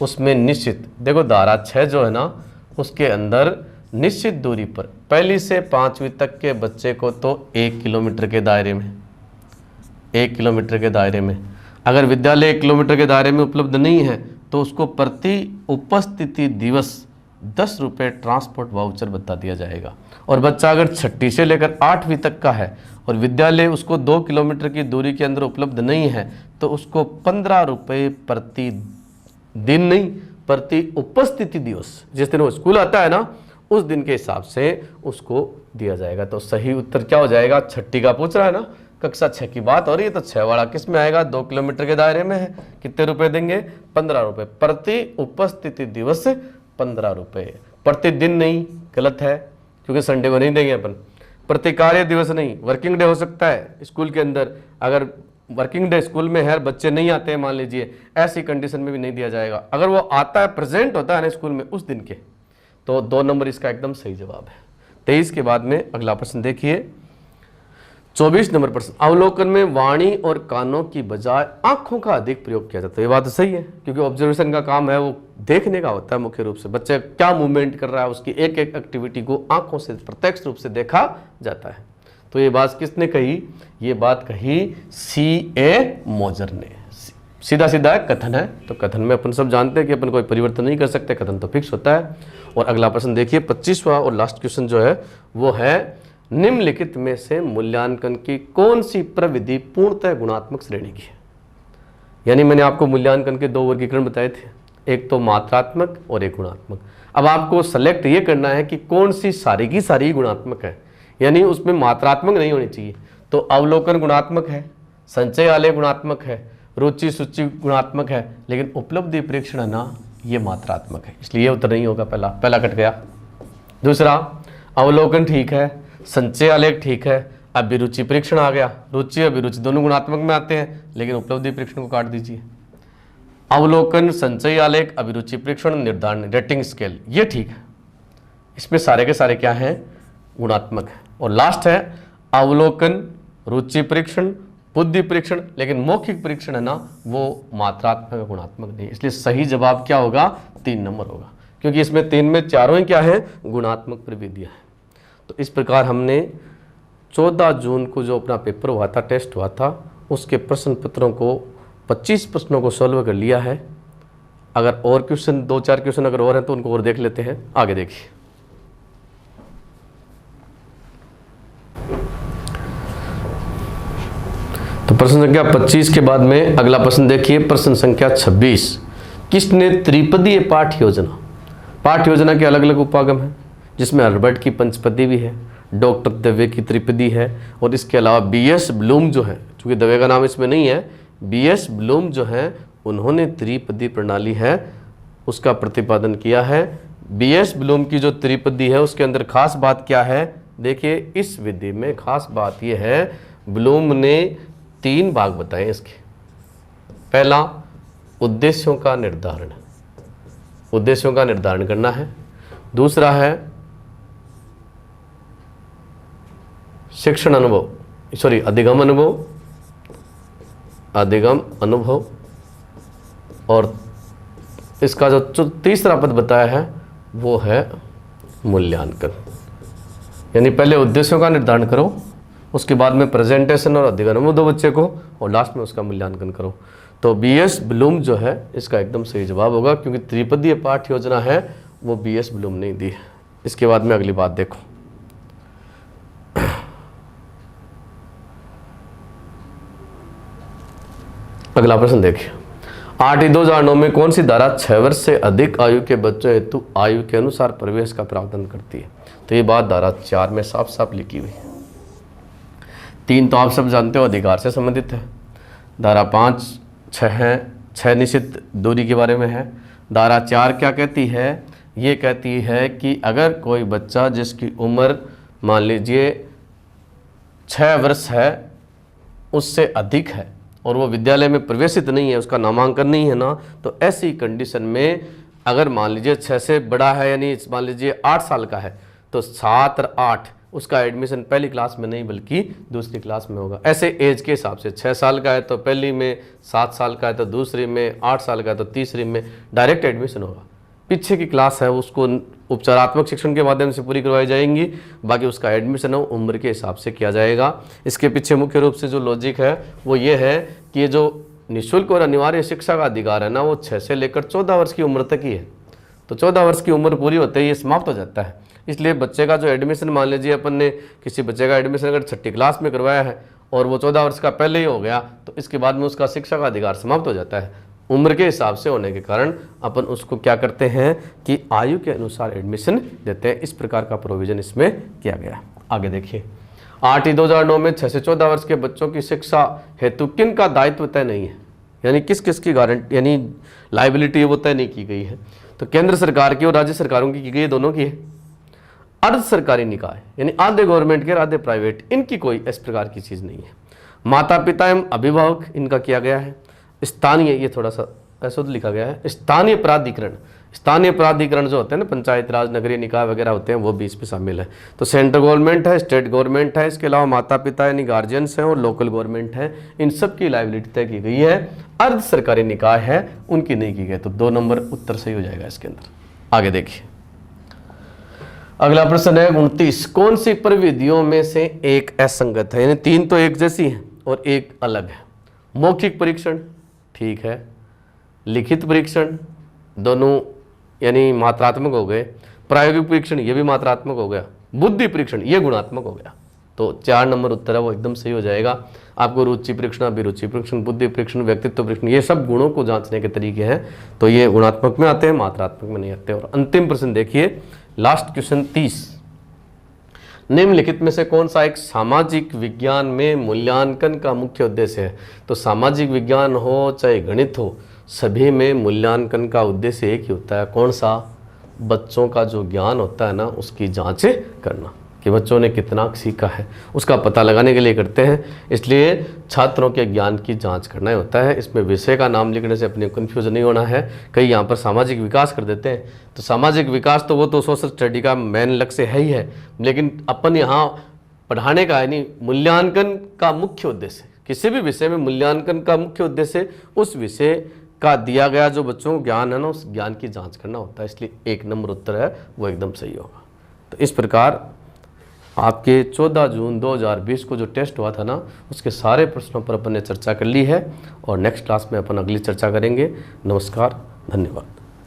उसमें निश्चित, देखो धारा 6 जो है ना उसके अंदर निश्चित दूरी पर 1 से 5वीं तक के बच्चे को तो 1 किलोमीटर के दायरे में, 1 किलोमीटर के दायरे में, अगर विद्यालय 1 किलोमीटर के दायरे में उपलब्ध नहीं है तो उसको प्रति उपस्थिति दिवस 10 रुपये ट्रांसपोर्ट वाउचर बता दिया जाएगा। और बच्चा अगर 6ठी से लेकर 8वीं तक का है और विद्यालय उसको 2 किलोमीटर की दूरी के अंदर उपलब्ध नहीं है तो उसको 15 रुपये प्रति दिन, नहीं प्रति उपस्थिति दिवस, जिस दिन वो स्कूल आता है ना उस दिन के हिसाब से उसको दिया जाएगा। तो सही उत्तर क्या हो जाएगा? 6ठी का पूछ रहा है ना, कक्षा 6 की बात हो रही है, तो 6 वाला किस में आएगा? 2 किलोमीटर के दायरे में है। कितने रुपए देंगे? 15 रुपये प्रति उपस्थिति दिवस, 15 रुपये प्रतिदिन नहीं, गलत है क्योंकि संडे को नहीं देंगे अपन। प्रति कार्य दिवस नहीं, वर्किंग डे हो सकता है स्कूल के अंदर, अगर वर्किंग डे स्कूल में है, बच्चे नहीं आते हैं मान लीजिए, ऐसी कंडीशन में भी नहीं दिया जाएगा। अगर वो आता है, प्रेजेंट होता है ना स्कूल में उस दिन के, तो 2 नंबर इसका एकदम सही जवाब है। 23 के बाद में अगला प्रश्न देखिए, 24 नंबर प्रश्न, अवलोकन में वाणी और कानों की बजाय आंखों का अधिक प्रयोग किया जाता है। ये बात तो सही है क्योंकि ऑब्जर्वेशन का काम है, वो देखने का होता है मुख्य रूप से, बच्चे क्या मूवमेंट कर रहा है उसकी एक एक एक्टिविटी को आंखों से प्रत्यक्ष रूप से देखा जाता है। तो ये बात किसने कही? ये बात कही C.A. मोजर ने। सीधा सीधा कथन है, तो कथन में अपन सब जानते हैं कि अपन कोई परिवर्तन नहीं कर सकते, कथन तो फिक्स होता है। और अगला प्रश्न देखिए, 25वां और लास्ट क्वेश्चन जो है वो है, निम्नलिखित में से मूल्यांकन की कौन सी प्रविधि पूर्णतः गुणात्मक श्रेणी की है? यानी मैंने आपको मूल्यांकन के 2 वर्गीकरण बताए थे, एक तो मात्रात्मक और एक गुणात्मक। अब आपको सेलेक्ट ये करना है कि कौन सी सारी की सारी गुणात्मक है, यानी उसमें मात्रात्मक नहीं होनी चाहिए। तो अवलोकन गुणात्मक है, संचय आलेख गुणात्मक है, रुचि सूची गुणात्मक है, लेकिन उपलब्धि परीक्षण है ना, ये मात्रात्मक है, इसलिए ये उत्तर नहीं होगा। पहला कट गया। दूसरा, अवलोकन ठीक है, संचय आलेख ठीक है, अभिरुचि परीक्षण आ गया। रुचि अभिरुचि दोनों गुणात्मक में आते हैं, लेकिन उपलब्धि परीक्षण को काट दीजिए। अवलोकन, संचय आलेख, अभिरुचि परीक्षण, निर्धारण रेटिंग स्केल, ये ठीक है। इसमें सारे के सारे क्या हैं? गुणात्मक है। और लास्ट है अवलोकन, रुचि परीक्षण, बुद्धि परीक्षण, लेकिन मौखिक परीक्षण है ना, वो मात्रात्मक गुणात्मक नहीं। इसलिए सही जवाब क्या होगा? 3 नंबर होगा, क्योंकि इसमें 3 में चारों ही क्या है? गुणात्मक प्रविधियां हैं। तो इस प्रकार हमने 14 जून को जो अपना पेपर हुआ था, टेस्ट हुआ था, उसके प्रश्न पत्रों को 25 प्रश्नों को सॉल्व कर लिया है। अगर और क्वेश्चन 2-4 क्वेश्चन अगर और हैं तो उनको और देख लेते हैं। आगे देखिए, तो प्रश्न संख्या 25 के बाद में अगला प्रश्न देखिए, प्रश्न संख्या 26, किसने त्रिपदीय पाठ योजना के अलग अलग उपागम हैं, जिसमें हर्बर्ट की पंचपदी भी है, डॉक्टर दवे की त्रिपदी है, और इसके अलावा B.S. ब्लूम जो है, चूँकि दवे का नाम इसमें नहीं है, B.S. ब्लूम जो है उन्होंने त्रिपदी प्रणाली है उसका प्रतिपादन किया है। B.S. ब्लूम की जो त्रिपदी है उसके अंदर खास बात क्या है? देखिए, इस विधि में खास बात यह है, ब्लूम ने 3 भाग बताए इसके। पहला, उद्देश्यों का निर्धारण करना है। दूसरा है शिक्षण अनुभव, अधिगम अनुभव, और इसका जो तीसरा पद बताया है वो है मूल्यांकन। यानी पहले उद्देश्यों का निर्धारण करो, उसके बाद में प्रेजेंटेशन और अधिगम अनुभव दो बच्चे को, और लास्ट में उसका मूल्यांकन करो। तो B.S. ब्लूम जो है इसका एकदम सही जवाब होगा, क्योंकि त्रिपदीय पाठ योजना है वो B.S. ब्लूम ने दी है। इसके बाद में अगली बात देखो, अगला प्रश्न देखिए, 8/2009 में कौन सी धारा 6 वर्ष से अधिक आयु के बच्चों हेतु आयु के अनुसार प्रवेश का प्रावधान करती है? तो ये बात धारा 4 में साफ साफ लिखी हुई है। 3 तो आप सब जानते हो अधिकार से संबंधित है, धारा 5, 6 है, 6 निश्चित दूरी के बारे में है। धारा 4 क्या कहती है? ये कहती है कि अगर कोई बच्चा जिसकी उम्र मान लीजिए 6 वर्ष है उससे अधिक है और वो विद्यालय में प्रवेशित नहीं है, उसका नामांकन नहीं है ना, तो ऐसी कंडीशन में अगर मान लीजिए 6 से बड़ा है, यानी मान लीजिए 8 साल का है, तो छात्र 8 उसका एडमिशन पहली क्लास में नहीं बल्कि दूसरी क्लास में होगा। ऐसे एज के हिसाब से 6 साल का है तो पहली में, 7 साल का है तो दूसरी में, 8 साल का है तो तीसरी में डायरेक्ट एडमिशन होगा। पीछे की क्लास है उसको उपचारात्मक शिक्षण के माध्यम से पूरी करवाई जाएंगी, बाकी उसका एडमिशन है उम्र के हिसाब से किया जाएगा। इसके पीछे मुख्य रूप से जो लॉजिक है वो ये है कि ये जो निःशुल्क और अनिवार्य शिक्षा का अधिकार है ना, वो 6 से लेकर 14 वर्ष की उम्र तक ही है। तो 14 वर्ष की उम्र पूरी होते ही ये समाप्त हो जाता है। इसलिए बच्चे का जो एडमिशन, मान लीजिए अपन ने किसी बच्चे का एडमिशन अगर 6ठी क्लास में करवाया है और वो 14 वर्ष का पहले ही हो गया, तो इसके बाद में उसका शिक्षा का अधिकार समाप्त हो जाता है। उम्र के हिसाब से होने के कारण अपन उसको क्या करते हैं कि आयु के अनुसार एडमिशन देते हैं। इस प्रकार का प्रोविजन इसमें किया गया है। आगे देखिए, 8/2009 में 6 से 14 वर्ष के बच्चों की शिक्षा हेतु किन का दायित्व तय नहीं है, यानी किस किस की गारंटी यानी लाइबिलिटी वो तय नहीं की गई है। तो केंद्र सरकार की और राज्य सरकारों की गई है, दोनों की है। अर्ध सरकारी निकाय यानी आधे गवर्नमेंट के आधे प्राइवेट, इनकी कोई इस प्रकार की चीज़ नहीं है। माता पिता एवं अभिभावक इनका किया गया है। स्थानीय, ये थोड़ा सा अशुद्ध लिखा गया है, स्थानीय प्राधिकरण। स्थानीय प्राधिकरण जो होते हैं ना, पंचायत राज नगरीय निकाय वगैरह होते हैं, वो भी इसमें शामिल है। तो सेंट्रल गवर्नमेंट है, स्टेट गवर्नमेंट है, इसके अलावा माता पिता यानी गार्जियंस हैं और लोकल गवर्नमेंट है, इन सब की लाइबिलिटी तय की गई है। अर्ध सरकारी निकाय है, उनकी नहीं की गई। तो 2 नंबर उत्तर सही हो जाएगा इसके अंदर। आगे देखिए, अगला प्रश्न है 29। कौन सी प्रविधियों में से एक असंगत है, यानी 3 तो एक जैसी है और एक अलग है। मौखिक परीक्षण, ठीक है। लिखित परीक्षण, दोनों यानी मात्रात्मक हो गए। प्रायोगिक परीक्षण, ये भी मात्रात्मक हो गया। बुद्धि परीक्षण, ये गुणात्मक हो गया। तो 4 नंबर उत्तर है वो एकदम सही हो जाएगा। आपको रुचि परीक्षण, अभिरुचि परीक्षण, बुद्धि परीक्षण, व्यक्तित्व परीक्षण, ये सब गुणों को जांचने के तरीके हैं। तो ये गुणात्मक में आते हैं, मात्रात्मक में नहीं आते। और अंतिम प्रश्न देखिए, लास्ट क्वेश्चन 30। निम्नलिखित में से कौन सा एक सामाजिक विज्ञान में मूल्यांकन का मुख्य उद्देश्य है। तो सामाजिक विज्ञान हो चाहे गणित हो, सभी में मूल्यांकन का उद्देश्य एक ही होता है। कौन सा? बच्चों का जो ज्ञान होता है ना, उसकी जांच करना कि बच्चों ने कितना सीखा है, उसका पता लगाने के लिए करते हैं। इसलिए छात्रों के ज्ञान की जांच करना ही होता है। इसमें विषय का नाम लिखने से अपने कन्फ्यूज नहीं होना है। कई यहाँ पर सामाजिक विकास कर देते हैं, तो सामाजिक विकास तो वो तो सोशल स्टडी का मेन लक्ष्य है ही है, लेकिन अपन यहाँ पढ़ाने का यानी मूल्यांकन का मुख्य उद्देश्य, किसी भी विषय में मूल्यांकन का मुख्य उद्देश्य उस विषय का दिया गया जो बच्चों को ज्ञान है ना, उस ज्ञान की जांच करना होता है। इसलिए 1 नंबर उत्तर है वो एकदम सही होगा। तो इस प्रकार आपके 14 जून 2020 को जो टेस्ट हुआ था ना, उसके सारे प्रश्नों पर अपन ने चर्चा कर ली है और नेक्स्ट क्लास में अपन अगली चर्चा करेंगे। नमस्कार, धन्यवाद।